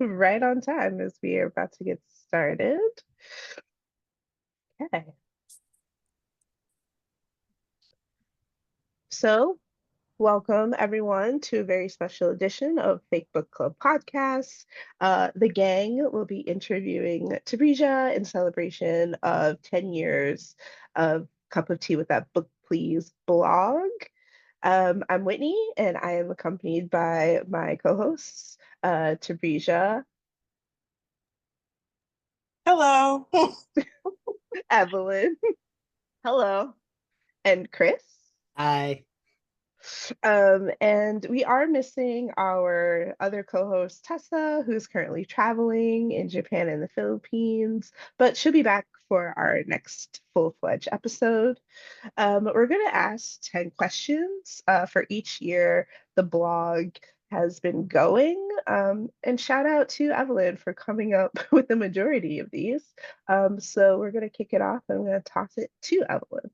Right on time as we are about to get started. Okay. So, welcome everyone to a very special edition of Fake Book Club podcast. The gang will be interviewing Tabrija in celebration of 10 years of Cup of Tea with That Book Please blog. I'm Whitney, and I am accompanied by my co-hosts, Tabrija, Hello. Evelyn, Hello. and Chris. Hi. And we are missing our other co-host, Tessa, who's currently traveling in Japan and the Philippines, but she'll be back for our next full-fledged episode. We're going to ask 10 questions for each year the blog has been going. And shout out to Evelyn for coming up with the majority of these. So we're going to kick it off and I'm going to toss it to Evelyn.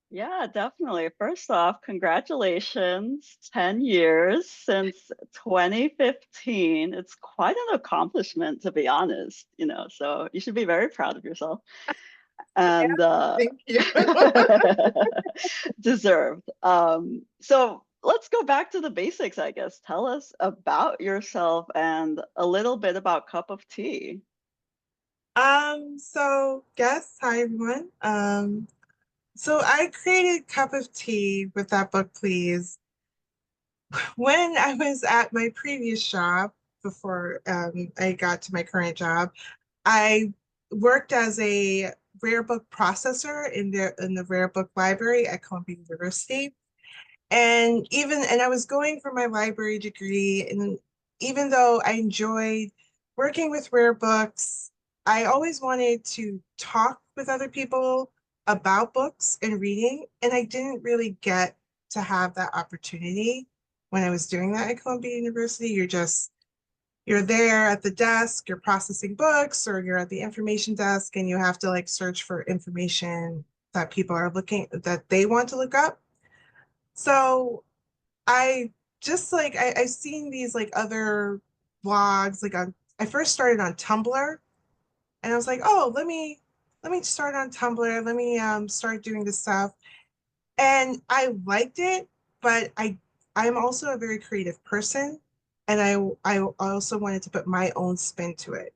Yeah, definitely. First off, congratulations. 10 years since 2015. It's quite an accomplishment, to be honest, so you should be very proud of yourself. And Thank you. deserved. So let's go back to the basics, I guess. Tell us about yourself and a little bit about Cup of Tea. Hi everyone. So I created Cup of Tea with That Book Please when I was at my previous job before I got to my current job. I worked as a rare book processor in the rare book library at Columbia University. And I was going for my library degree, and even though I enjoyed working with rare books, I always wanted to talk with other people about books and reading, and I didn't really get to have that opportunity when I was doing that at Columbia University. You're there at the desk, you're processing books, or you're at the information desk, and you have to like search for information that people are looking that they want to look up. So I just like I've seen these like other blogs I first started on Tumblr, and I was like, oh, let me start on Tumblr. Let me start doing this stuff. And I liked it, but I'm also a very creative person, and I also wanted to put my own spin to it.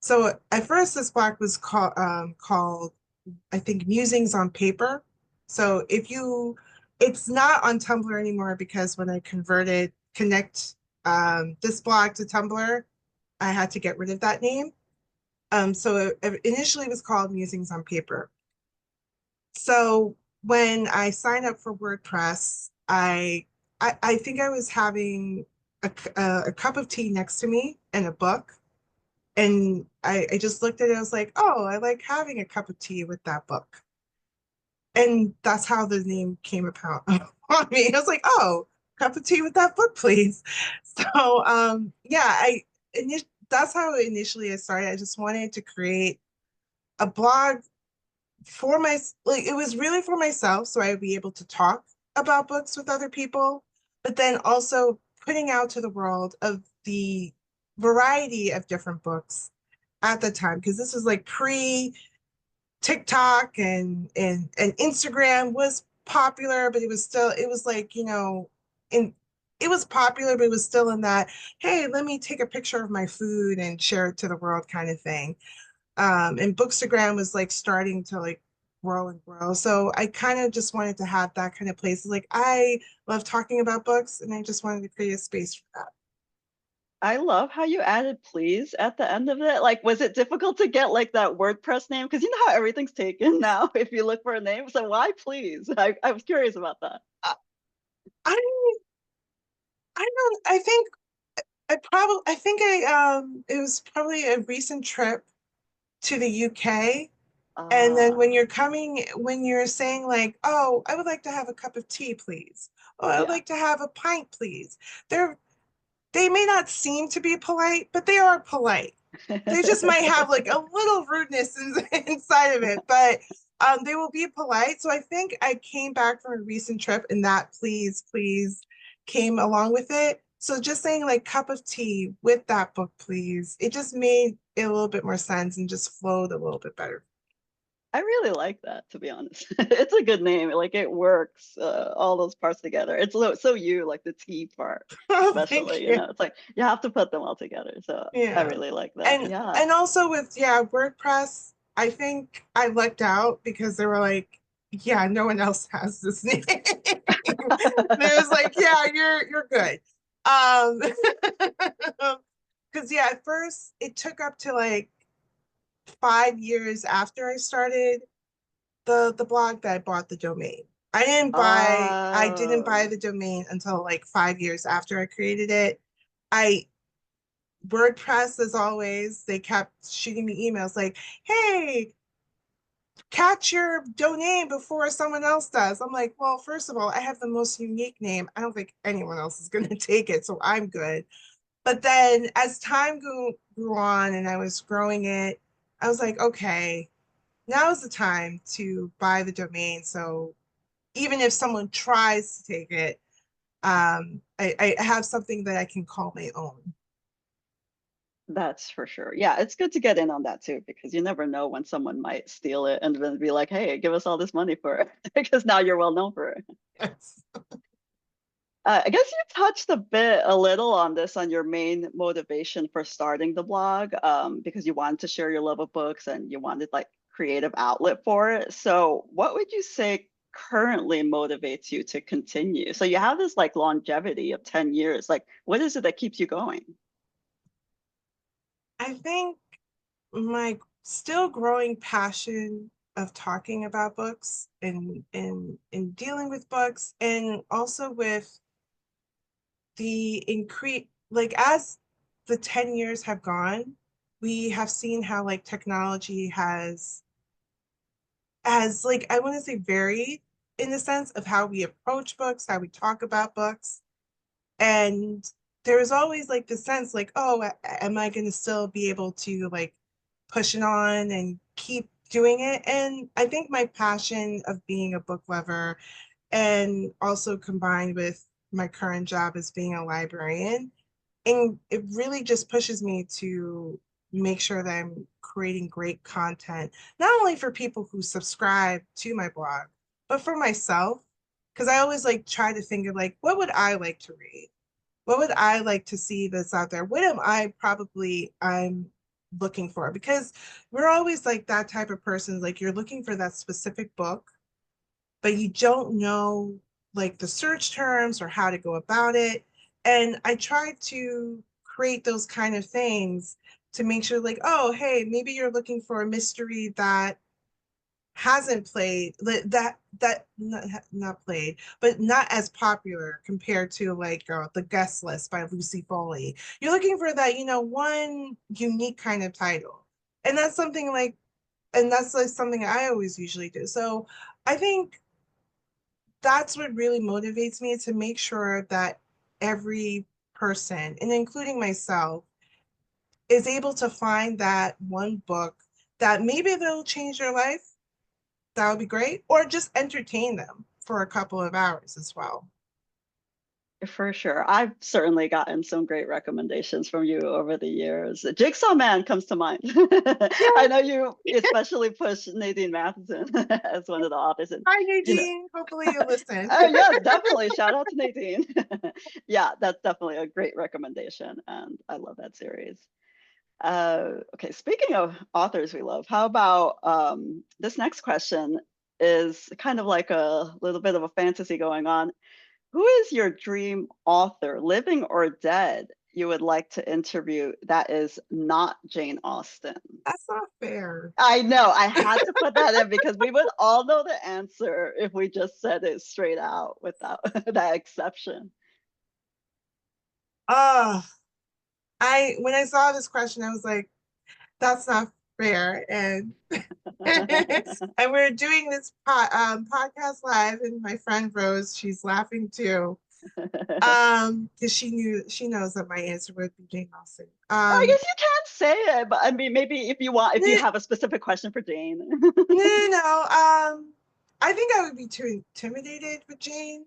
So at first this blog was called I think Musings on Paper. So if you, it's not on Tumblr anymore because when I connect this blog to Tumblr, I had to get rid of that name. So it initially was called Musings on Paper. So when I signed up for WordPress, I think I was having a cup of tea next to me and a book. And I just looked at it, I was like, oh, I like having a cup of tea with that book. And that's how the name came about on me. I was like, oh, cup of tea with that book, please. Yeah, that's how initially I started. I just wanted to create a blog for like it was really for myself, so I would be able to talk about books with other people, but then also putting out to the world of the variety of different books at the time, because this was like pre TikTok and Instagram was popular, but it was like, in it was popular, but it was still in that, hey, let me take a picture of my food and share it to the world kind of thing. And Bookstagram was like starting to like grow and grow. So I kind of just wanted to have that kind of place. Like I love talking about books, and I just wanted to create a space for that. I love how you added please at the end of it. Like, was it difficult to get like that WordPress name? Because you know how everything's taken now if you look for a name. So why please? I was curious about that. Uh, I I don't I think I think it was probably a recent trip to the UK. And then Ah, when you're saying like, oh, I would like to have a cup of tea, please. Oh, I would yeah. like to have a pint, please. They're they may not seem to be polite, but they are polite. They just might have like a little rudeness inside of it, but they will be polite. So I think I came back from a recent trip, and that please, please came along with it. So just saying like cup of tea with that book, please. It just made it a little bit more sense and just flowed a little bit better. I really like that, to be honest. It's a good name. Like it works, all those parts together. It's so you, like the tea part, Oh, thank especially, you. it's like you have to put them all together. So I Yeah. really like that. And Yeah. and also with WordPress, I think I lucked out because they were like, yeah, no one else has this name. They was like, yeah, you're good. Um because yeah, at first it took up to like 5 years after I started the blog that I bought the domain. I didn't buy Oh, the domain until like 5 years after I created it. I WordPress, as always, they kept shooting me emails like, hey, catch your domain before someone else does. I'm like, well, first of all, I have the most unique name. I don't think anyone else is going to take it, so I'm good. But then as time grew on and I was growing it, I was like, okay, now is the time to buy the domain. So even if someone tries to take it, I have something that I can call my own. that's for sure. Yeah, it's good to get in on that too, because you never know when someone might steal it and then be like, hey, give us all this money for it, because now you're well known for it. Yes. I guess you touched a little on this, on your main motivation for starting the blog, because you wanted to share your love of books and you wanted like creative outlet for it. So, what would you say currently motivates you to continue? So you have this like longevity of 10 years. Like, what is it that keeps you going? I think my still growing passion of talking about books and dealing with books and also with the increase, like as the 10 years have gone, we have seen how like technology has like I want to say varied in the sense of how we approach books, how we talk about books. And there was always like the sense like, oh, am I going to still be able to like push it on and keep doing it? And I think my passion of being a book lover and also combined with my current job as being a librarian, and it really just pushes me to make sure that I'm creating great content, not only for people who subscribe to my blog, but for myself. Because I always like try to think of like, what would I like to read? What would I like to see that's out there? What am I'm looking for? Because we're always like that type of person, like you're looking for that specific book, but you don't know like the search terms or how to go about it. And I try to create those kind of things to make sure like, oh, hey, maybe you're looking for a mystery that hasn't played that not played but not as popular compared to like the guest list by Lucy Foley. You're looking for that, one unique kind of title, and that's something like, and that's like something I always usually do. So I think that's what really motivates me, to make sure that every person, and including myself, is able to find that one book that maybe they'll change their life. That would be great. Or just entertain them for a couple of hours as well. For sure. I've certainly gotten some great recommendations from you over the years. Jigsaw Man comes to mind. I know you especially push Nadine Matheson as one of the authors. And, Hi, you know, Nadine. Hopefully you listen. yes, definitely. Shout out to Nadine. Yeah, that's definitely a great recommendation. And I love that series. Okay, speaking of authors we love, how about this next question is kind of like a little bit of a fantasy going on. Who is your dream author, living or dead, you would like to interview that is not Jane Austen? That's not fair. I know, I had to put that in because we would all know the answer if we just said it straight out without that exception. Oh, when I saw this question, I was like, that's not fair. And and we're doing this podcast live, and my friend Rose, she's laughing too. Because she knows that my answer would be Jane Austen. I guess you can't say it, but I mean, maybe if you want, if you No, have a specific question for Jane. no. I think I would be too intimidated with Jane,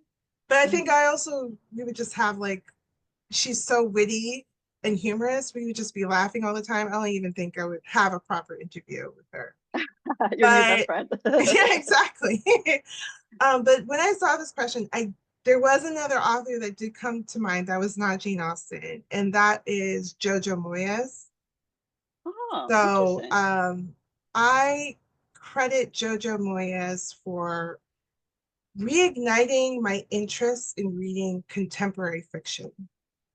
but I think I also we would just have like she's so witty and humorous. We would just be laughing all the time. I don't even think I would have a proper interview with her. Your new best But friend. yeah, exactly. But when I saw this question, there was another author that did come to mind that was not Jane Austen, and that is Jojo Moyes. Oh, So interesting. I credit Jojo Moyes for reigniting my interest in reading contemporary fiction.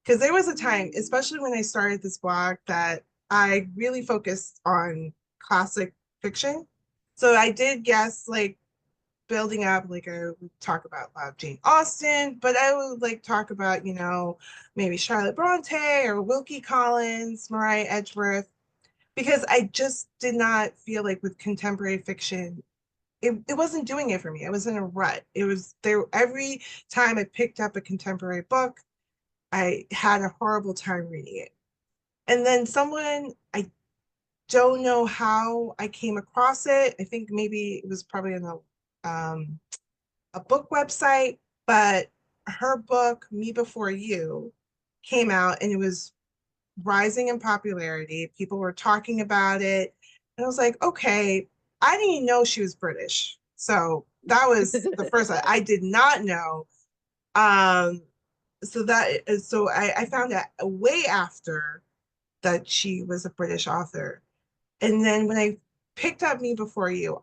Because there was a time, especially when I started this blog, that I really focused on classic fiction. So I did guess like building up, like I would talk about Jane Austen, but I would like talk about, maybe Charlotte Bronte or Wilkie Collins, Mariah Edgeworth, because I just did not feel like with contemporary fiction, it wasn't doing it for me. I was in a rut. It was there every time I picked up a contemporary book, I had a horrible time reading it. And then I don't know how I came across it. I think maybe it was probably on a book website, but her book, Me Before You, came out and it was rising in popularity. People were talking about it. And I was like, okay, I didn't even know she was British. So that was the first I did not know. Um, so I found out way after that she was a British author. And then when I picked up Me Before You,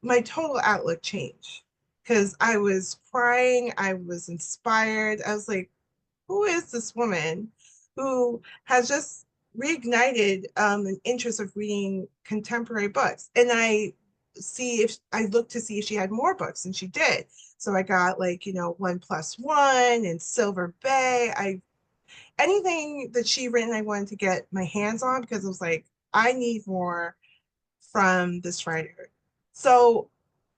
my total outlook changed because I was crying, I was inspired. I was like, who is this woman who has just reignited an interest of reading contemporary books? And I looked to see if she had more books, and she did. So I got like, 1+1 and Silver Bay. Anything that she written, I wanted to get my hands on because I was like, I need more from this writer. So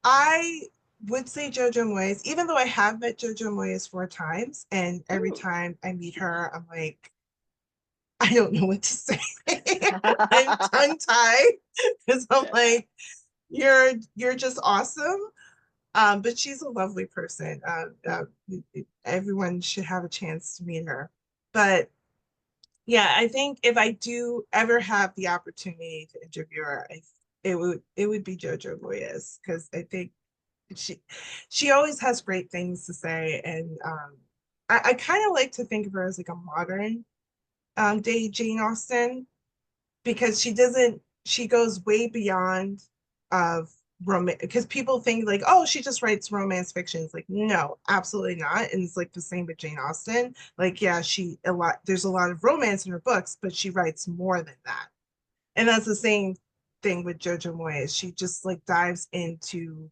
I would say Jojo Moyes, even though I have met Jojo Moyes 4 times, and every Ooh. time I meet her, I'm like, I don't know what to say. I'm tongue tied because I'm Yeah. like, you're just awesome. But she's a lovely person. Everyone should have a chance to meet her. But yeah, I think if I do ever have the opportunity to interview her, it would be Jojo Moyes because I think she she always has great things to say, and I kind of like to think of her as like a modern day Jane Austen because she goes way beyond of romance because people think like, oh, she just writes romance fiction. It's like, no, absolutely not. And it's like the same with Jane Austen. Like, yeah, there's a lot of romance in her books, but she writes more than that. And that's the same thing with Jojo Moyes. She just like dives into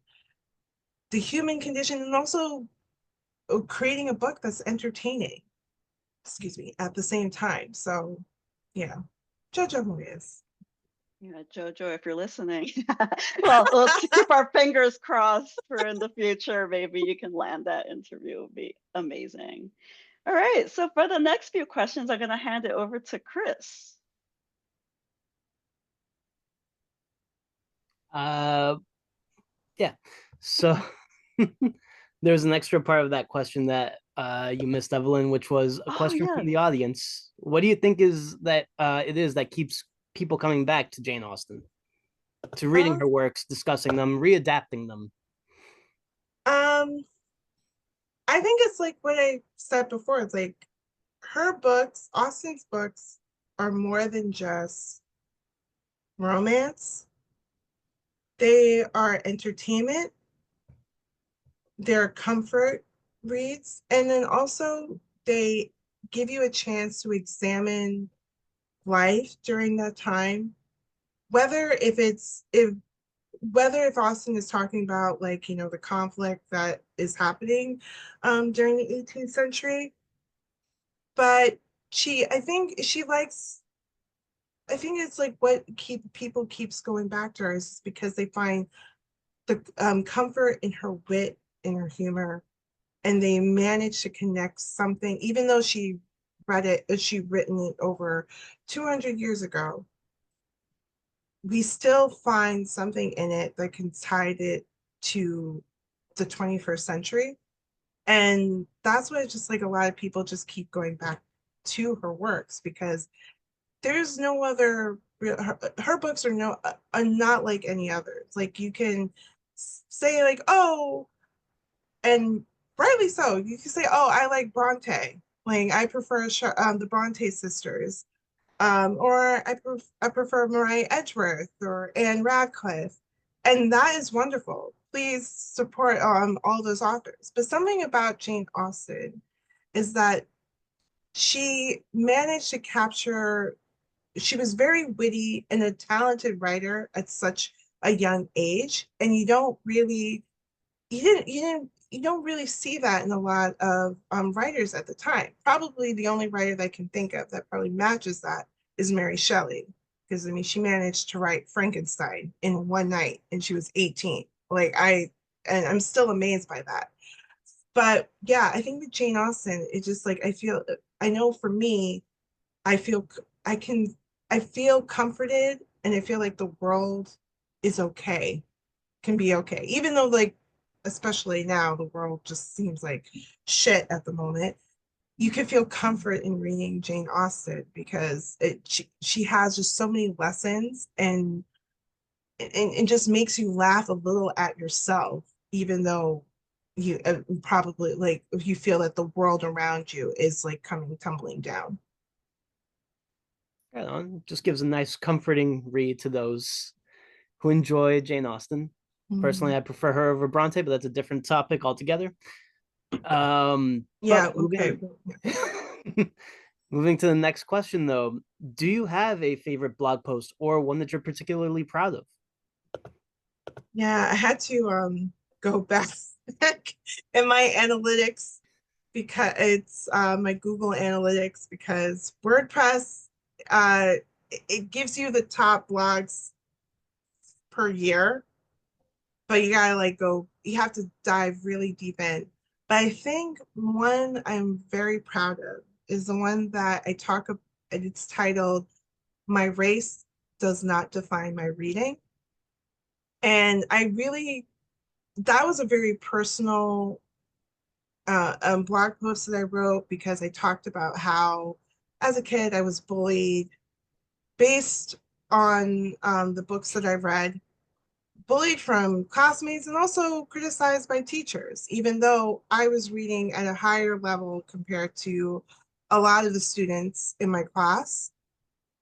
the human condition and also creating a book that's entertaining, excuse me, at the same time. So yeah, Jojo Moyes. Yeah, Jojo, if you're listening. Well, let's keep our fingers crossed for in the future. Maybe you can land that interview. It would be amazing. All right. So for the next few questions, I'm going to hand it over to Chris. Uh, yeah. So there's an extra part of that question that you missed, Evelyn, which was a Oh, question from yes. the audience. What do you think is that it is that keeps people coming back to Jane Austen, to reading her works, discussing them, readapting them? Um, I think it's like what I said before. It's like her books, Austen's books, are more than just romance. They are entertainment, they're comfort reads, and then also they give you a chance to examine life during that time. Whether if Austen is talking about like, the conflict that is happening during the 18th century, but I think it's like what people keeps going back to her is because they find the comfort in her wit, in her humor, and they manage to connect something, even though she written it over 200 years ago. We still find something in it that can tie it to the 21st century. And that's what just like a lot of people just keep going back to her works, because there's no other her books are are not like any others. Like you can say like, oh, and rightly so, you can say, oh, I like Bronte, like I prefer the Bronte sisters, or I prefer Mariah Edgeworth or Anne Radcliffe, and that is wonderful. Please support all those authors. But something about Jane Austen is that she managed to capture. She was very witty and a talented writer at such a young age, and you don't really see that in a lot of writers at the time. Probably the only writer that I can think of that probably matches that is Mary Shelley, because I mean she managed to write Frankenstein in one night and she was 18. And I'm still amazed by that. But yeah, I think with Jane Austen, it just like I know for me, I feel I can I feel comforted, and I feel like the world is okay, can be okay. Even though like especially now the world just seems like shit at the moment. You can feel comfort in reading Jane Austen because she has just so many lessons, and it just makes you laugh a little at yourself, even though you probably like if you feel that the world around you is like coming tumbling down. Right on. Just gives a nice, comforting read to those who enjoy Jane Austen. Personally, I prefer her over Bronte, but that's a different topic altogether. Yeah, But okay. moving to the next question, though, do you have a favorite blog post or one that you're particularly proud of? Yeah, I had to go back in my analytics, because it's my Google Analytics, because WordPress it gives you the top blogs per year, but you gotta like you have to dive really deep in. But I think one I'm very proud of is the one that I talk about, and it's titled "My Race Does Not Define My Reading." And that was a very personal blog post that I wrote, because I talked about how as a kid I was bullied based on the books that I read, bullied from classmates and also criticized by teachers, even though I was reading at a higher level compared to a lot of the students in my class.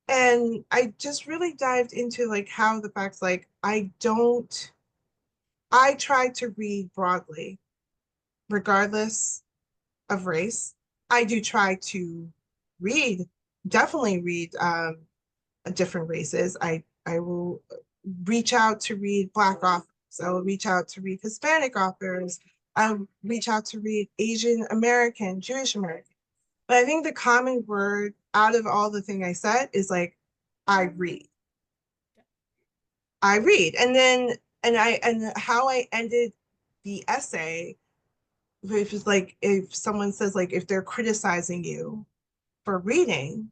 And I just really dived into like how the facts like I try to read broadly regardless of race. I do try to read, definitely read different races. I will reach out to read Black authors. I will reach out to read Hispanic authors. I reach out to read Asian American, Jewish American. But I think the common word out of all the thing I said is like, I read. I read. And how I ended the essay, if it's like if someone says like if they're criticizing you for reading,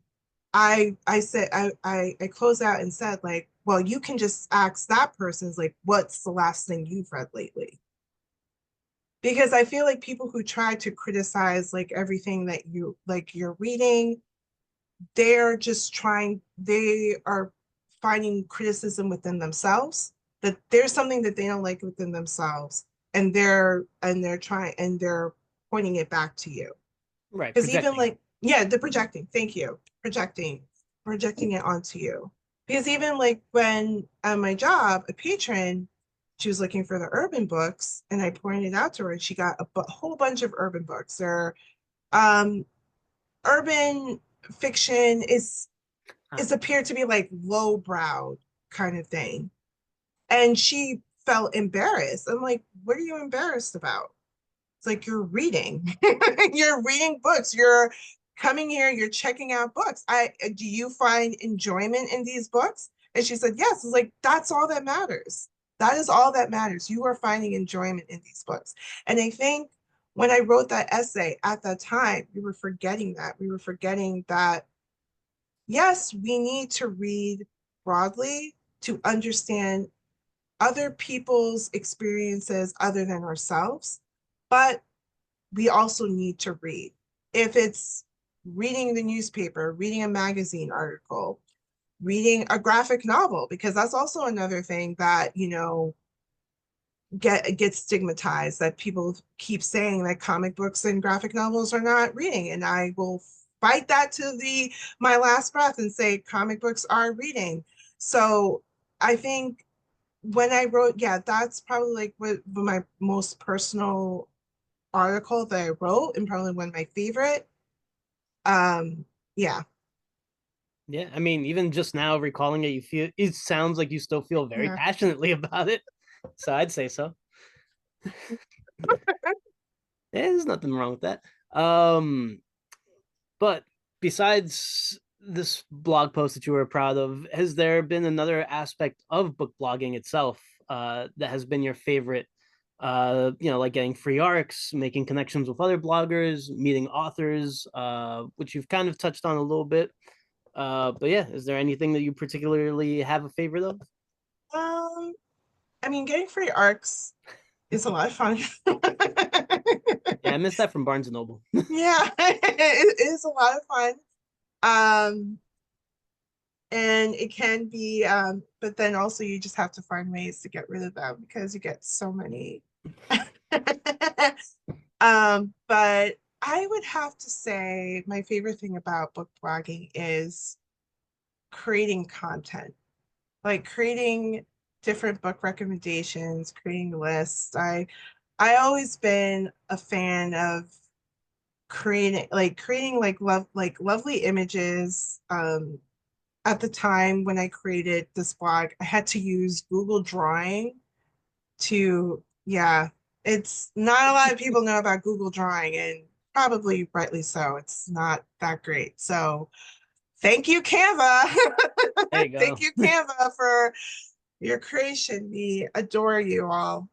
I said I closed out and said like, well, you can just ask that person's like, what's the last thing you've read lately? Because I feel like people who try to criticize like everything that you're reading, they are finding criticism within themselves, that there's something that they don't like within themselves, and they're pointing it back to you. Right, Because even projecting. like, yeah, the projecting, thank you. Projecting it onto you. Because even like when at my job, a patron, she was looking for the urban books, and I pointed out to her, and she got a whole bunch of urban books. Um, Urban fiction is appeared to be like lowbrow kind of thing. And she felt embarrassed. I'm like, what are you embarrassed about? It's like you're reading. You're reading books. You're coming here, you're checking out books. Do you find enjoyment in these books? And she said, yes. It's like, that's all that matters. That is all that matters. You are finding enjoyment in these books. And I think when I wrote that essay at that time, we were forgetting that. We were forgetting that, yes, we need to read broadly to understand other people's experiences other than ourselves, but we also need to read. If it's reading the newspaper, reading a magazine article, reading a graphic novel, because that's also another thing that, you know, gets stigmatized, that people keep saying that comic books and graphic novels are not reading, and I will fight that to the my last breath and say comic books are reading. So I think when I wrote, yeah, that's probably like what my most personal article that I wrote, and probably one of my favorite. Yeah, Yeah, I mean, even just now recalling it, you feel it sounds like you still feel very yeah. passionately about it. So I'd say so. There's nothing wrong with that. But besides this blog post that you were proud of, has there been another aspect of book blogging itself that has been your favorite? Like getting free arcs, making connections with other bloggers, meeting authors, which you've kind of touched on a little bit. But yeah, is there anything that you particularly have a favorite of? Um, I mean, getting free arcs is a lot of fun. Yeah, I missed that from Barnes and Noble. Yeah, it is a lot of fun. Um, and it can be, but then also you just have to find ways to get rid of them because you get so many. But I would have to say my favorite thing about book blogging is creating content, like creating different book recommendations, creating lists. I always been a fan of creating like lovely images. At the time when I created this blog, I had to use Google Drawing to, yeah, it's not a lot of people know about Google Drawing, and probably rightly so. It's not that great. So thank you, Canva. There you Thank go. you, Canva, for your creation. We adore you all.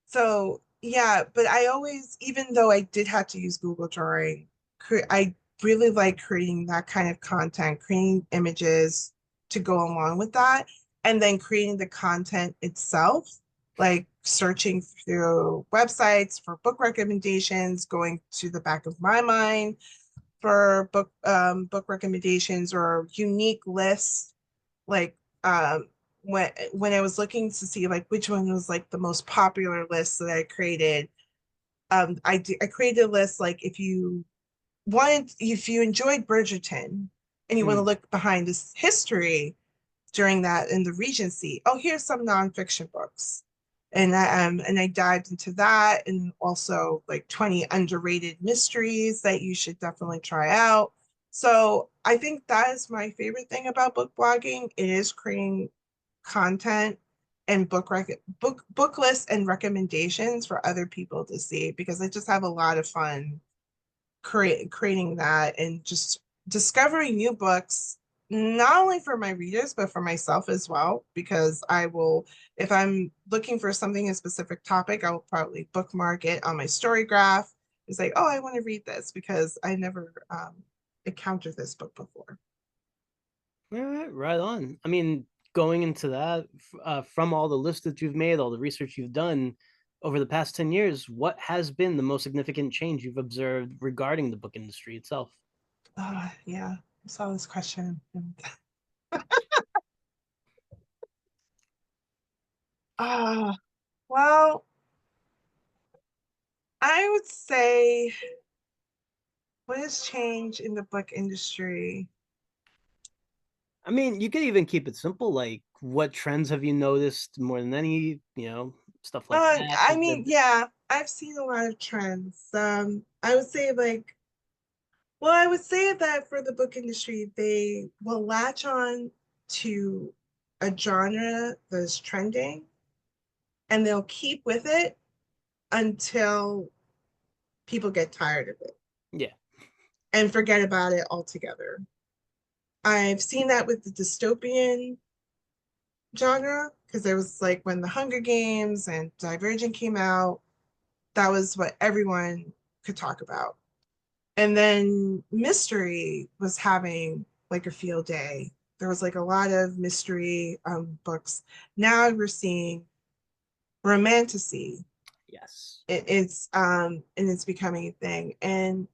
So yeah, but I always, even though I did have to use Google Drawing, I really like creating that kind of content, creating images to go along with that, and then creating the content itself, like searching through websites for book recommendations, going to the back of my mind for book recommendations or unique lists, like when I was looking to see like which one was like the most popular list that I created. I created a list, like if you enjoyed Bridgerton and you want to Mm. look behind this history during that in the Regency, oh, here's some nonfiction books. And I dived into that, and also like 20 underrated mysteries that you should definitely try out. So I think that is my favorite thing about book blogging. It is creating content and book lists and recommendations for other people to see, because I just have a lot of fun creating that and just discovering new books, not only for my readers but for myself as well, because I will, if I'm looking for something, a specific topic, I will probably bookmark it on my story graph. It's like, oh, I want to read this because I never encountered this book before. All right, right on. I mean, going into that, from all the lists that you've made, all the research you've done over the past 10 years, what has been the most significant change you've observed regarding the book industry itself? Yeah, I saw this question. Ah, well, I would say what has changed in the book industry? I mean, you could even keep it simple, like what trends have you noticed more than any, stuff like that. I Has there mean, yeah, I've seen a lot of trends. I would say like, well, I would say that for the book industry, they will latch on to a genre that's trending, and they'll keep with it until people get tired of it Yeah. and forget about it altogether. I've seen that with the dystopian genre, because there was like when the Hunger Games and Divergent came out, that was what everyone could talk about. And then mystery was having like a field day. There was like a lot of mystery books. Now we're seeing romantasy. Yes. It's and it's becoming a thing. And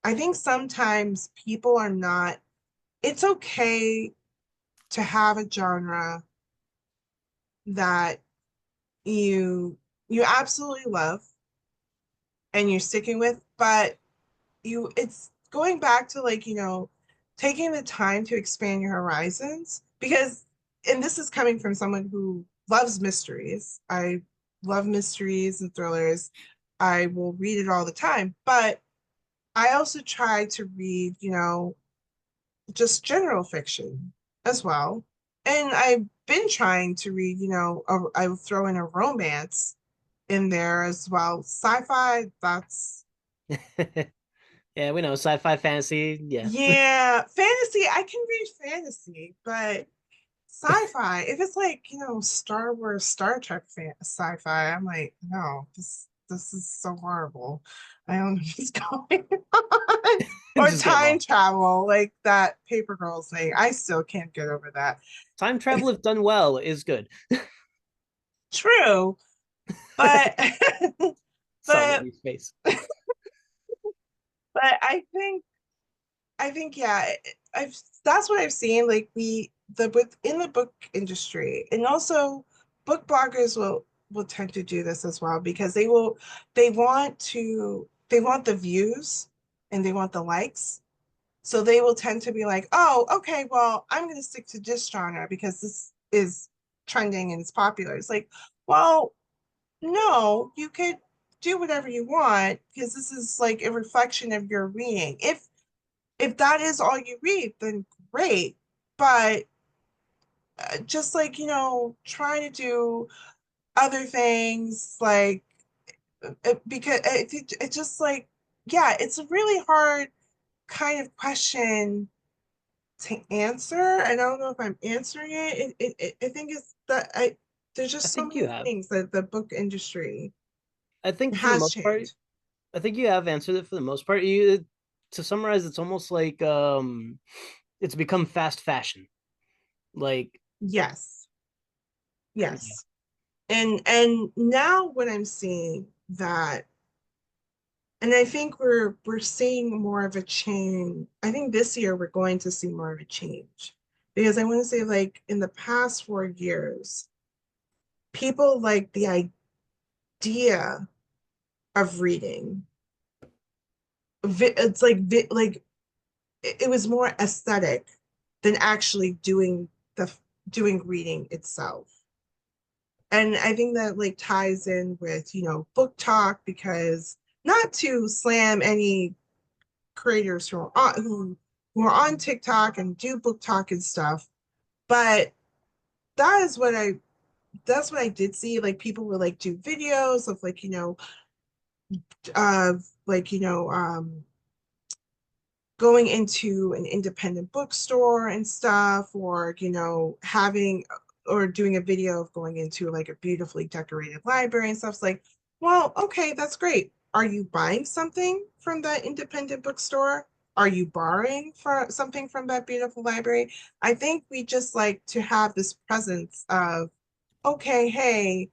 I think sometimes people are not, it's okay to have a genre that you absolutely love and you're sticking with, but it's going back to like, taking the time to expand your horizons because, and this is coming from someone who loves mysteries. I love mysteries and thrillers. I will read it all the time, but I also try to read, just general fiction as well. And I've been trying to read, I will throw in a romance in there as well. Sci-fi, that's Yeah, we know sci-fi fantasy. Yeah. yeah, fantasy. I can read fantasy, but sci-fi, if it's like, Star Wars, Star Trek sci-fi, I'm like, no, this is so horrible. I don't know what's going on. Or Just get time lost. travel, like that Paper Girls thing. I still can't get over that. Time travel, if done well, is good. True, but Saw but Whitney's face. but I think yeah, I've that's what I've seen. Like the within the book industry, and also book bloggers will tend to do this as well because they want the views and they want the likes. So they will tend to be like, oh, okay, well, I'm going to stick to this genre because this is trending and it's popular. It's like, well, no, you could do whatever you want because this is like a reflection of your reading. If that is all you read, then great. But just like, trying to do other things like because it's just like, yeah, it's a really hard kind of question to answer. And I don't know if I'm answering it. I think it's that there's I just so think you many have. things that the book industry I think for the has most part, changed. I think you have answered it for the most part. You To summarize, it's almost like it's become fast fashion. Like, Yes. yeah, Yes. And now what I'm seeing that, and I think we're seeing more of a change. I think this year we're going to see more of a change because I want to say like in the past 4 years, people like the idea of reading. It's like it was more aesthetic than actually the doing reading itself. And I think that like ties in with, book talk because not to slam any creators who are on TikTok and do book talk and stuff, but that is what I that's what I did see. Like people would like do videos of like, of like, going into an independent bookstore and stuff, or having or doing a video of going into like a beautifully decorated library and stuff. It's like, well, okay, that's great. Are you buying something from that independent bookstore? Are you borrowing for something from that beautiful library? I think we just like to have this presence of, okay, hey,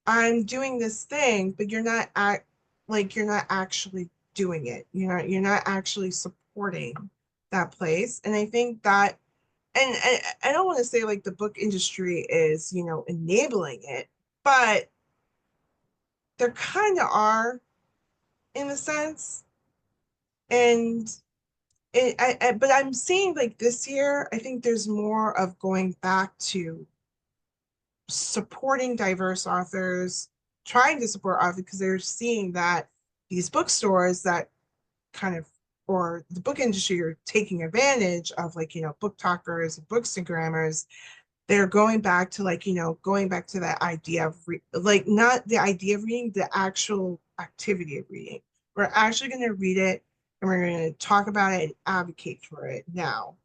I'm doing this thing, but you're not actually doing it. You're not actually supporting that place. And I think that, and I don't want to say like the book industry is, enabling it, but there kind of are in a sense. And but I'm seeing like this year, I think there's more of going back to supporting diverse authors, trying to support authors because they're seeing that these bookstores that kind of, or the book industry are taking advantage of like, book talkers, bookstagrammers. They're going back to like, going back to that idea of like not the idea of reading, the actual activity of reading. We're actually going to read it and we're going to talk about it and advocate for it now.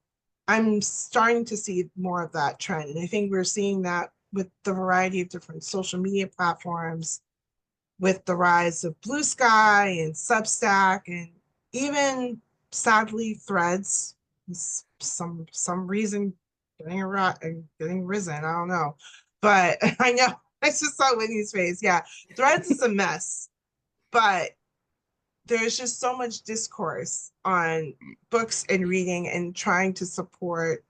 I'm starting to see more of that trend. And I think we're seeing that with the variety of different social media platforms, with the rise of Blue Sky and Substack, and even sadly Threads. Some reason getting risen. I don't know, but I know I just saw Whitney's face. Yeah, Threads is a mess, but there's just so much discourse on books and reading and trying to support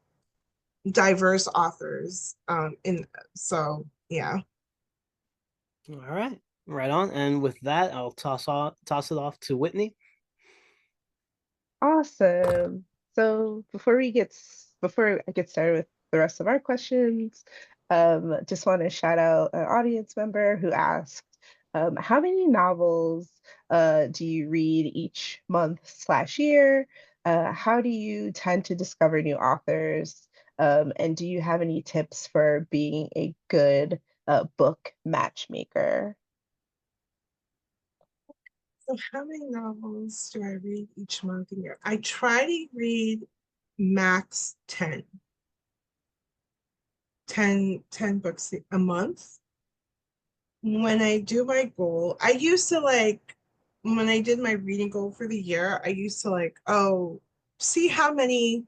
diverse authors. In so yeah. All right, right on. And with that, I'll toss it off to Whitney. Awesome. So before I get started with the rest of our questions, just want to shout out an audience member who asked, how many novels do you read each month/year? How do you tend to discover new authors? And do you have any tips for being a good book matchmaker? So how many novels do I read each month and year? I try to read max 10 books a month. When I do my goal, I used to like, when I did my reading goal for the year, I used to like, oh, see how many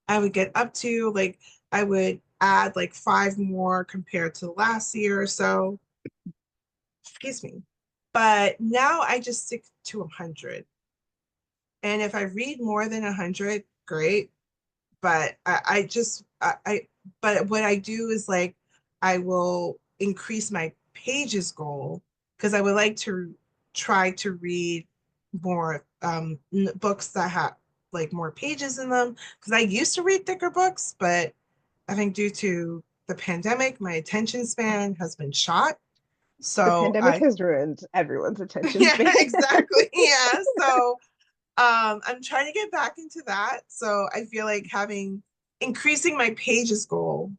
I would get up to. Like, I would add like 5 more compared to last year or so. Excuse me. But now I just stick to 100. And if I read more than 100, great. But but what I do is like, I will increase my pages goal because I would like to try to read more books that have like more pages in them. Because I used to read thicker books, but I think due to the pandemic, my attention span has been shot. The So pandemic has ruined everyone's attention yeah, span. exactly. Yeah. So I'm trying to get back into that. So I feel like having increasing my pages goal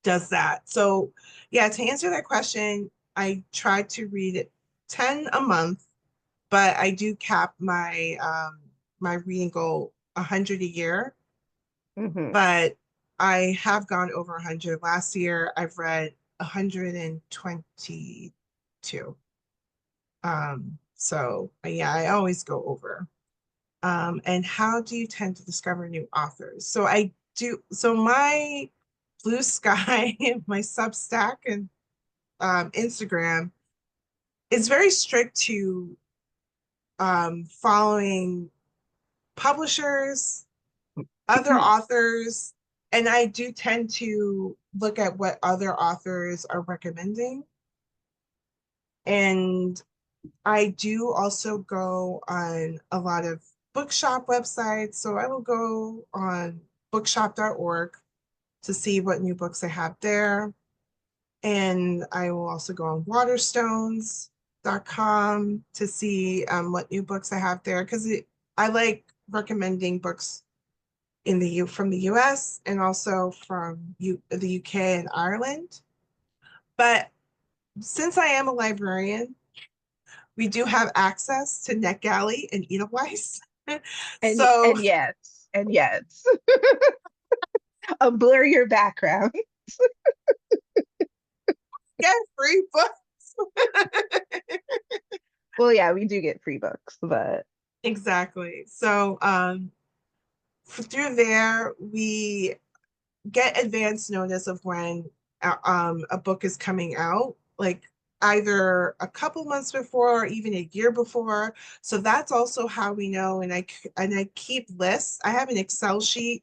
does that. So yeah, to answer that question, I try to read it 10 a month, but I do cap my reading goal 100 a year. Mhm. But I have gone over 100. Last year I've read 122. So yeah, I always go over. And how do you tend to discover new authors? So I do, so my Blue Sky, my Substack and Instagram is very strict to following publishers, other authors, and I do tend to look at what other authors are recommending. And I do also go on a lot of bookshop websites. So I will go on bookshop.org to see what new books I have there. And I will also go on waterstones.com to see what new books I have there because I like recommending books in from the US and also from the UK and Ireland. But since I am a librarian, we do have access to NetGalley and Edelweiss. So And yes, blur your background. get free books. Well, yeah, we do get free books, but Exactly. So through there, we get advance notice of when a book is coming out, like either a couple months before or even a year before. So that's also how we know. And I keep lists. I have an Excel sheet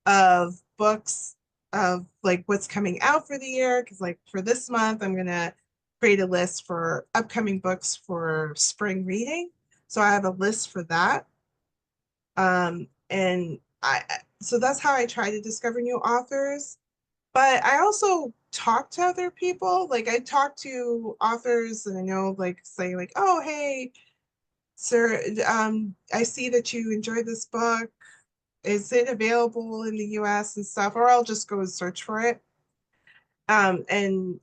of books of like what's coming out for the year. Because like for this month, I'm gonna create a list for upcoming books for spring reading. So I have a list for that. And so that's how I try to discover new authors. But I also talk to other people. Like I talk to authors and I know like say like, oh hey, sir, I see that you enjoyed this book. Is it available in the US and stuff? Or I'll just go and search for it. And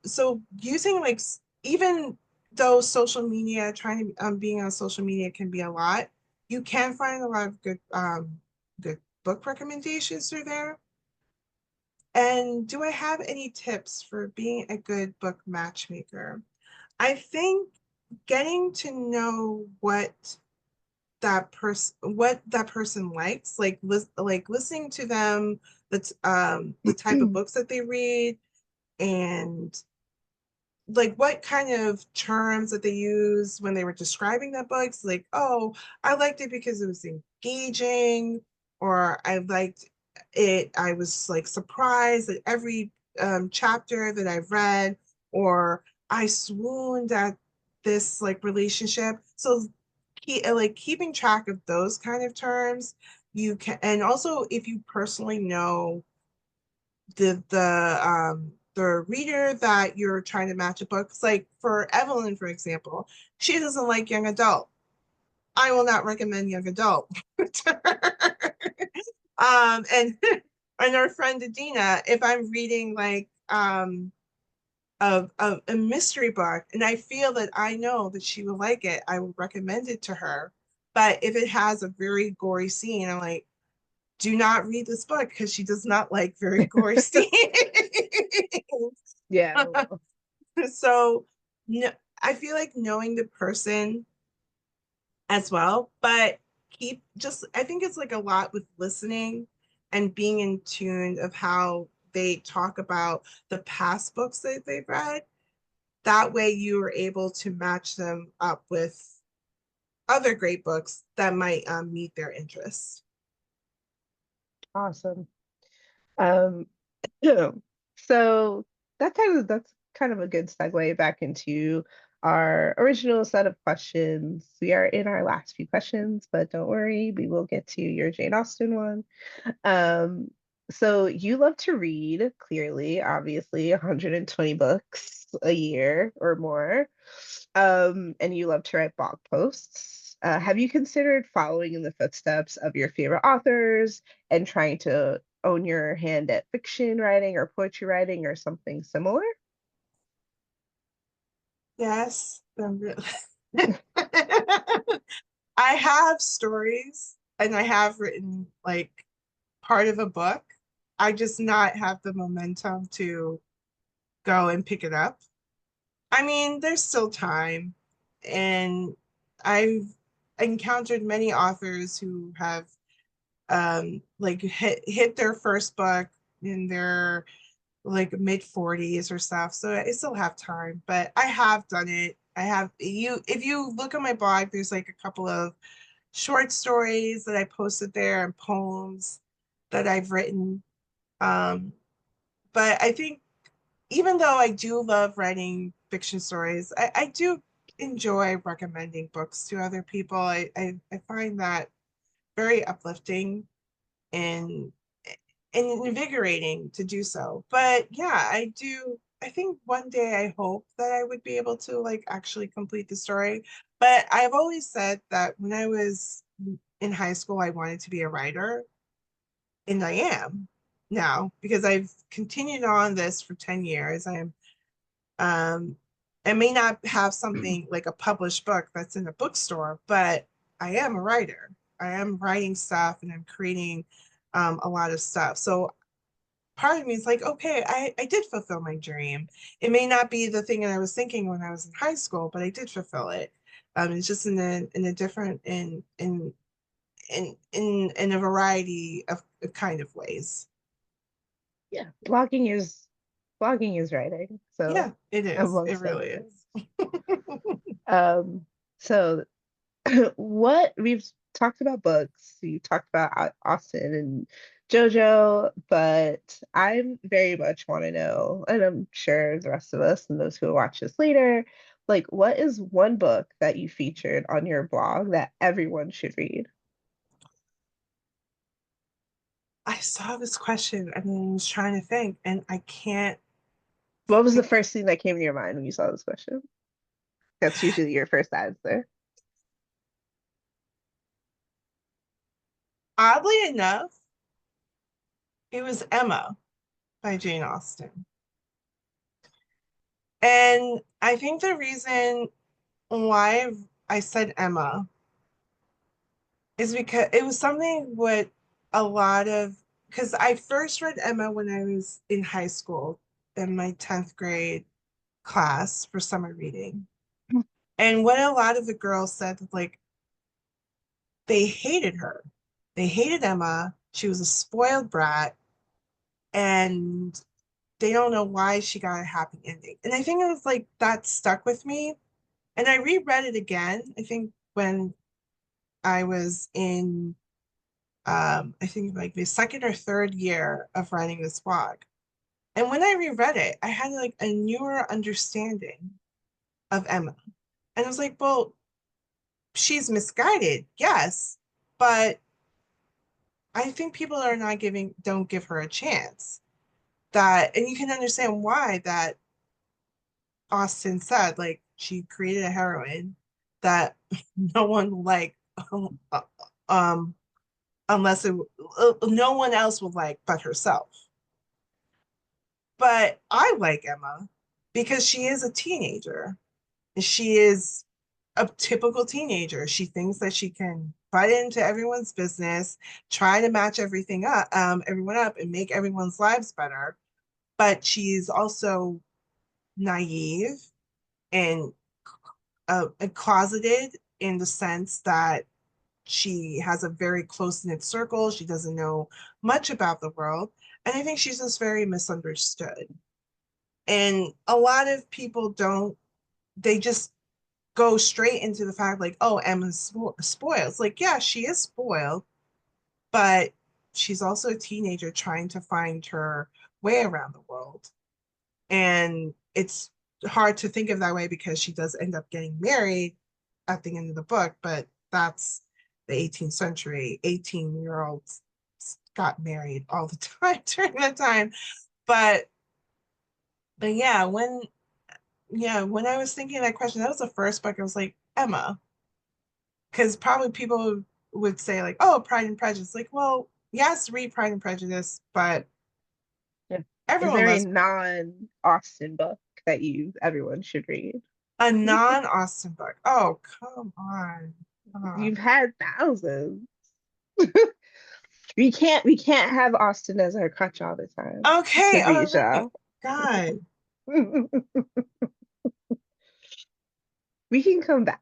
so using like even though social media, trying to being on social media can be a lot, you can find a lot of good book recommendations through there. And do I have any tips for being a good book matchmaker? I think getting to know what that person likes, like listening to them, that's the type of books that they read, and like what kind of terms that they use when they were describing the books. Like, oh, I liked it because it was engaging, or I liked it. I was like surprised at every chapter that I've read, or I swooned at this like relationship. So like keeping track of those kind of terms, you can, and also if you personally know the reader that you're trying to match a book. It's like for Evelyn, for example, she doesn't like young adult. I will not recommend young adult to her. And and our friend Adina, if I'm reading like a mystery book and I feel that I know that she will like it, I will recommend it to her. But if it has a very gory scene, I'm like, do not read this book because she does not like very gory scenes. Yeah. Well, So no, I feel like knowing the person as well, but keep just, I think it's like a lot with listening and being in tune of how they talk about the past books that they've read. That way you are able to match them up with other great books that might meet their interests. awesome. Um, so that's kind of a good segue back into our original set of questions. We are in our last few questions, but don't worry, we will get to your Jane Austen one. Um, so you love to read, clearly, obviously, 120 books a year or more. And you love to write blog posts. Have you considered following in the footsteps of your favorite authors and trying to own your hand at fiction writing or poetry writing or something similar? Yes, I have stories and I have written like part of a book. I just not have the momentum to go and pick it up. I mean, there's still time, and I've encountered many authors who have like hit their first book in their like mid 40s or stuff. So I still have time, but I have done it. I have you if you look at my blog, there's like a couple of short stories that I posted there and poems that I've written. Um, but I think even though I do love writing fiction stories, I do enjoy recommending books to other people. I find that very uplifting and and invigorating to do so. But yeah, I do. I think one day I hope that I would be able to like actually complete the story. But I've always said that when I was in high school, I wanted to be a writer, and I am now because I've continued on this for 10 years. Um, I may not have something like a published book that's in a bookstore, but I am a writer. I am writing stuff and I'm creating a lot of stuff. So part of me is like, okay, I did fulfill my dream. It may not be the thing that I was thinking when I was in high school, but I did fulfill it. It's just in a different in a variety of kind of ways. Yeah, blogging is writing. So Yeah, it is. It amongst other really things. is. So what we've talked about books, you talked about Austin and JoJo, but I very much want to know, and I'm sure the rest of us and those who will watch this later, like what is one book that you featured on your blog that everyone should read? I saw this question and then I was trying to think, and I can't What was the think. first thing that came to your mind when you saw this question? That's usually your first answer. Oddly enough, it was Emma by Jane Austen. And I think the reason why I said Emma is because it was something with a lot of, because I first read Emma when I was in high school in my 10th grade class for summer reading. And what a lot of the girls said, like, they hated her. They hated Emma. She was a spoiled brat. And they don't know why she got a happy ending. And I think it was like that stuck with me. And I reread it again, I think when I was in I think like the second or third year of writing this blog. And when I reread it, I had like a newer understanding of Emma. And I was like, well, she's misguided, yes, but I think people are not don't give her a chance. That, and you can understand why that Austen said, like, she created a heroine that no one like, um, unless no one else would like but herself. But I like Emma because she is a teenager. She is a typical teenager. She thinks that she can butt into everyone's business, try to match everyone up, and make everyone's lives better. But she's also naive and closeted in the sense that she has a very close knit circle. She doesn't know much about the world. And I think she's just very misunderstood. And a lot of people don't, they just go straight into the fact like, oh, Emma's spoiled. It's like, yeah, she is spoiled, but she's also a teenager trying to find her way around the world. And it's hard to think of that way because she does end up getting married at the end of the book, but that's the 18th century. 18-year-olds got married all the time during that time. But but when I was thinking that question, that was the first book I was like, Emma. Because probably people would say, like, oh, Pride and Prejudice. Like, well, yes, read Pride and Prejudice, but Yeah. Is everyone there a loves non-Austen book that everyone should read? a non-Austen book. Oh, come on. You've had thousands. We can't have Austen as our crutch all the time. Okay. Oh my Tavisha. God. We can come back.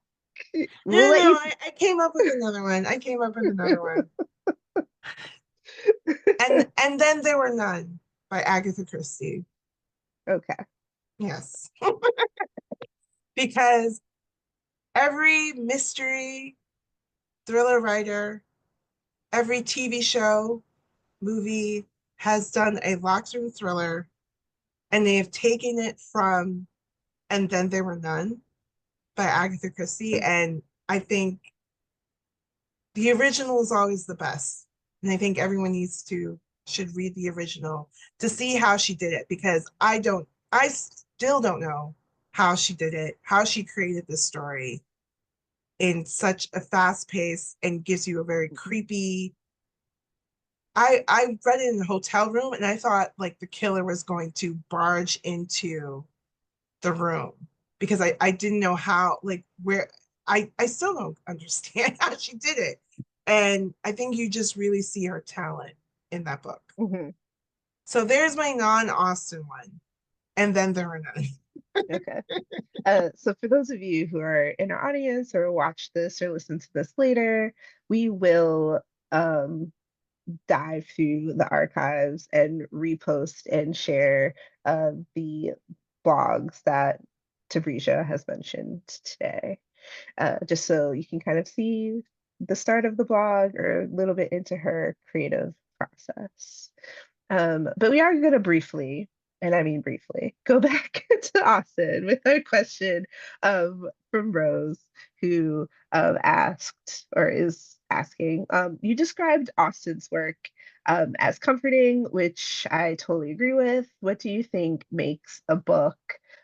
No, We'll let no, you. I came up with another one. I came up with another one. And then there were none by Agatha Christie. Okay. Yes. Because every mystery thriller writer, every TV show, movie has done a locked room thriller, and they have taken it from And Then There Were None by Agatha Christie. And I think the original is always the best. And I think everyone should read the original to see how she did it, because I still don't know how she did it, how she created this story in such a fast pace and gives you a very creepy. I read it in the hotel room and I thought like the killer was going to barge into the room, because I didn't know how, like, where. I still don't understand how she did it. And I think you just really see her talent in that book. Mhm. So there's my non-Austen one. And Then There Were None. Okay. So for those of you who are in our audience or watch this or listen to this later, we will dive through the archives and repost and share the blogs that Tabrisha has mentioned today, just so you can kind of see the start of the blog or a little bit into her creative process. But we are going to briefly, and I mean briefly, go back to Austen with a question from Rose, who asked or is asking. You described Austen's work as comforting, which I totally agree with. What do you think makes a book,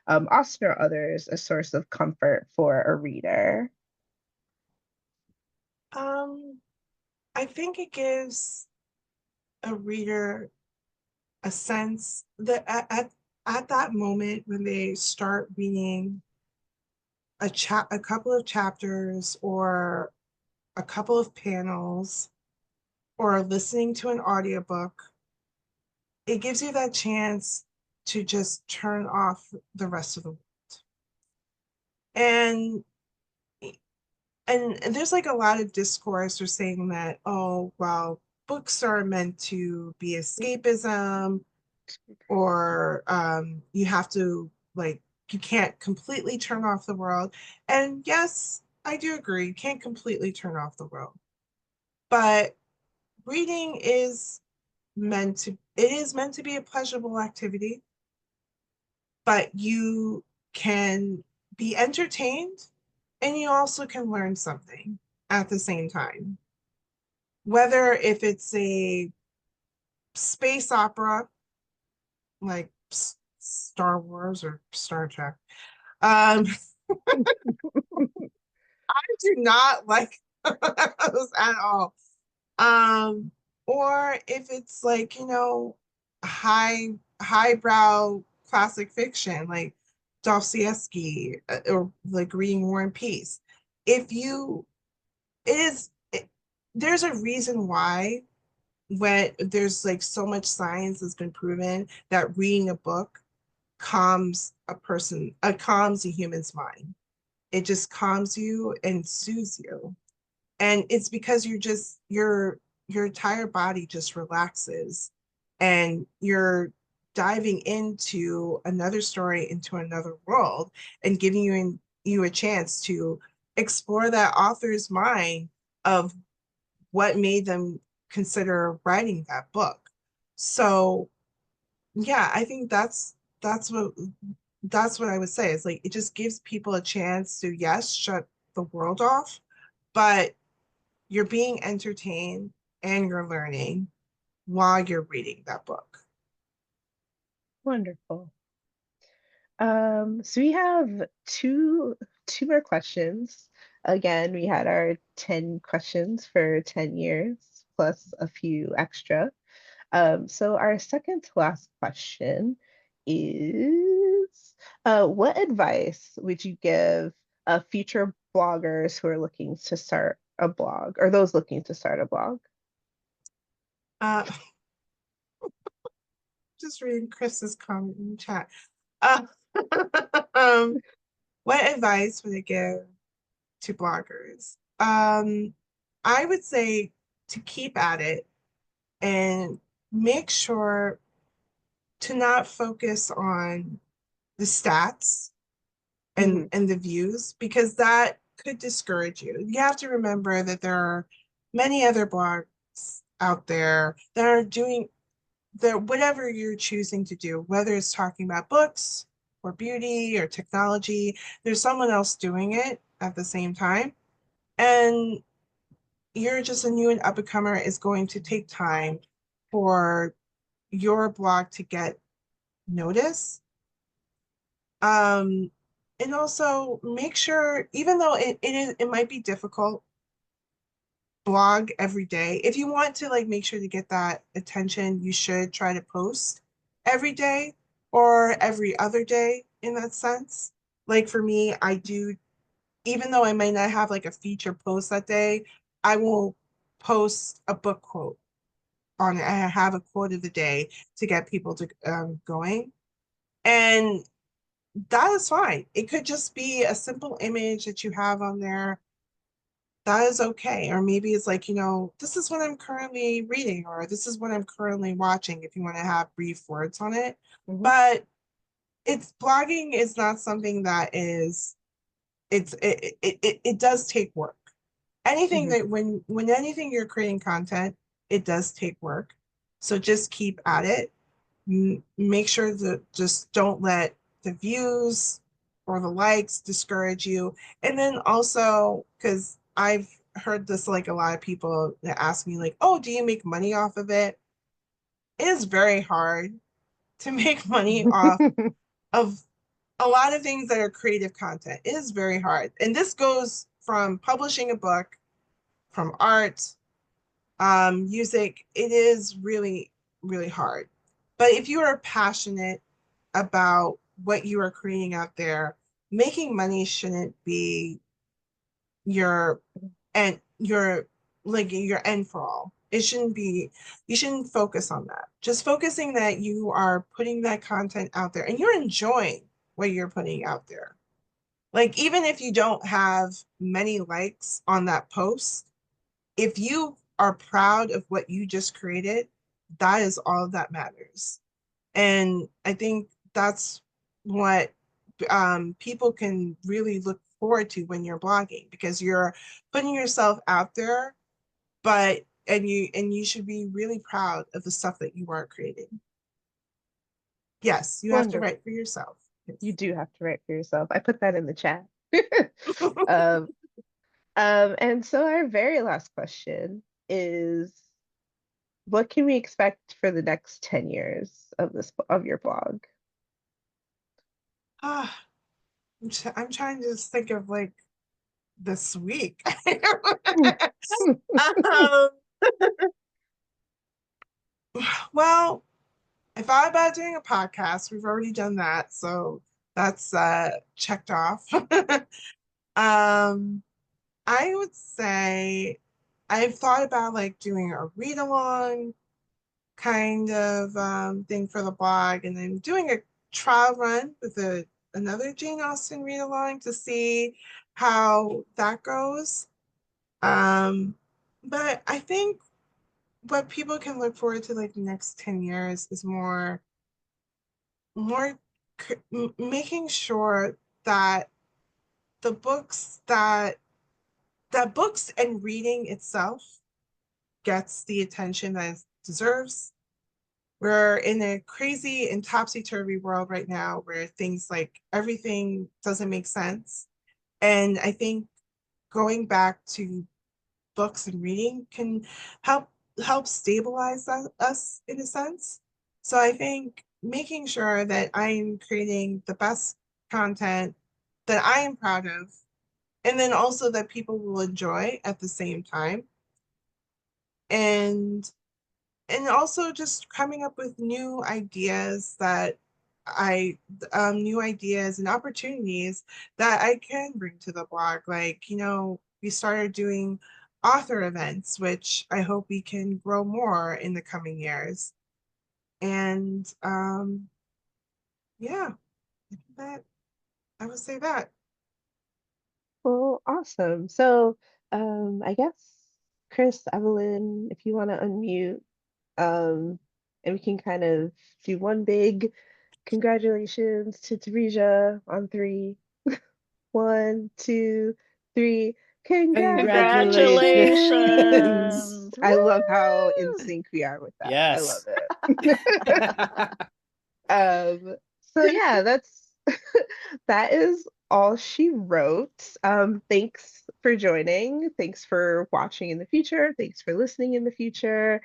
Austen or others, a source of comfort for a reader? I think it gives a reader a sense that at that moment when they start reading a couple of chapters or a couple of panels or listening to an audiobook, it gives you that chance to just turn off the rest of the world. And there's like a lot of discourse or saying that, oh, well, books are meant to be escapism. or you have to like you can't completely turn off the world. And yes, I do agree, you can't completely turn off the world. But reading is meant to be a pleasurable activity, but you can be entertained and you also can learn something at the same time. Whether if it's a space opera like Star Wars or Star Trek. I do not like those at all. Um, or if it's like, highbrow classic fiction like Dostoevsky, or like reading War and Peace. If you, it is, it, there's a reason why when there's like so much science has been proven that reading a book calms a human's mind. It just calms you and soothes you. And it's because your entire body just relaxes and you're diving into another story, into another world, and giving you a chance to explore that author's mind of what made them consider writing that book. So yeah, I think that's what I would say. It's like it just gives people a chance to, yes, shut the world off, but you're being entertained and you're learning while you're reading that book. Wonderful. So we have two more questions. Again, we had our 10 questions for 10 years plus a few extra. So our second to last question is, what advice would you give future bloggers who are looking to start a blog or those looking to start a blog? Uh, just reading Chris's comment in the chat. Uh, um, what advice would I give to bloggers? I would say to keep at it and make sure to not focus on the stats Mhm. and the views, because that could discourage you. You have to remember that there are many other blogs out there that are doing that whatever you're choosing to do, whether it's talking about books or beauty or technology, there's someone else doing it at the same time. And you're just a new and up and comer. Is going to take time for your blog to get noticed. Um, and also make sure, even though it might be difficult, blog every day. If you want to like make sure to get that attention, you should try to post every day or every other day in that sense. Like for me, I do, even though I might not have like a feature post that day, I will post a book quote on it. I have a quote of the day to get people to going. And that is fine. It could just be a simple image that you have on there. That is okay. Or maybe it's like, this is what I'm currently reading, or this is what I'm currently watching, if you want to have brief words on it. Mhm. But it's blogging is not something that is it does take work. Anything Mhm. that when anything you're creating content, it does take work. So just keep at it. Make sure that just don't let the views or the likes discourage you. And then also, because I've heard this, like a lot of people that ask me like, oh, do you make money off of it? It is very hard to make money off of a lot of things that are creative content. It is very hard. And this goes from publishing a book, from art, music. It is really, really hard. But if you are passionate about what you are creating out there, making money shouldn't be your your like your end for all. It shouldn't be, you shouldn't focus on that. Just focusing that you are putting that content out there and you're enjoying what you're putting out there. Like even if you don't have many likes on that post, if you are proud of what you just created, that is all that matters. And I think that's what people can really look forward to when you're blogging, because you're putting yourself out there, and you should be really proud of the stuff that you are creating. Yes, you have to Wonderful. write for yourself. Yes. You do have to write for yourself. I put that in the chat. um, and so our very last question is, what can we expect for the next 10 years of your blog? Ah, I'm trying to just think of like this week. um, well, I thought about doing a podcast. We've already done that, so that's checked off. um, I would say I've thought about like doing a read along kind of thing for the blog, and then doing a trial run with another Jane Austen read along to see how that goes. Um, but I think what people can look forward to like the next 10 years is more making sure that the books that books and reading itself gets the attention that it deserves. We're in a crazy and topsy-turvy world right now where things like everything doesn't make sense. And I think going back to books and reading can help stabilize us in a sense. So I think making sure that I'm creating the best content that I am proud of, and then also that people will enjoy at the same time. And also just coming up with new ideas that I new ideas and opportunities that I can bring to the blog. Like, we started doing author events, which I hope we can grow more in the coming years. And yeah, I think that I would say that. Well, awesome. So, I guess Chris, Evelyn, if you want to unmute, and we can kind of do one big congratulations to Tarisha on three. One, two, three. Congratulations. Congratulations. Congratulations. I love how in Woo! sync we are with that. I love Yes. it. So yeah, that's that is all she wrote. Thanks for joining. Thanks for watching in the future. Thanks for listening in the future.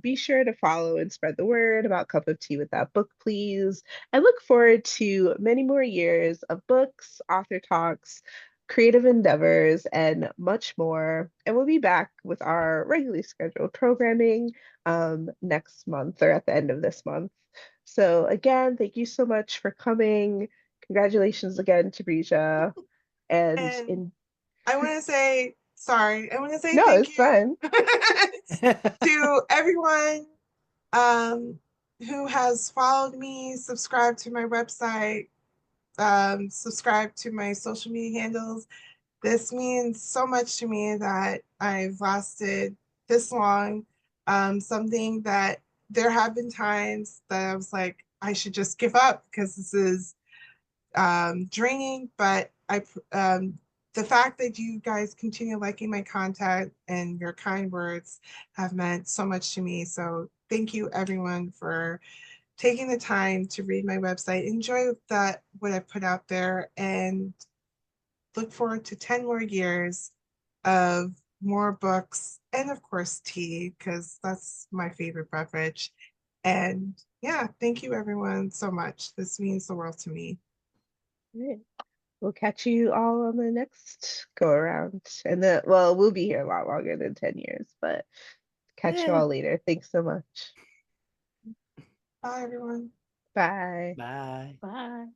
Be sure to follow and spread the word about Cup of Tea with That Book, please. I look forward to many more years of books, author talks, creative endeavors, and much more. And we'll be back with our regularly scheduled programming next month or at the end of this month. So again, thank you so much for coming. Congratulations again to Brisha. And And in I want to say, sorry, I want to say no, thank it's fine. you to everyone who has followed me, subscribed to my website, subscribe to my social media handles. This means so much to me that I've lasted this long. Something that there have been times that I was like, I should just give up because this is draining. But the fact that you guys continue liking my content and your kind words have meant so much to me. So thank you, everyone, for taking the time to read my website. Enjoy what I put out there, and look forward to 10 more years of more books and of course tea, because that's my favorite beverage. And yeah, thank you everyone so much. This means the world to me. Right. We'll catch you all on the next go around. And well, we'll be here a lot longer than 10 years, but catch you Yeah. all later. Thanks so much. Bye everyone. Bye. Bye. Bye.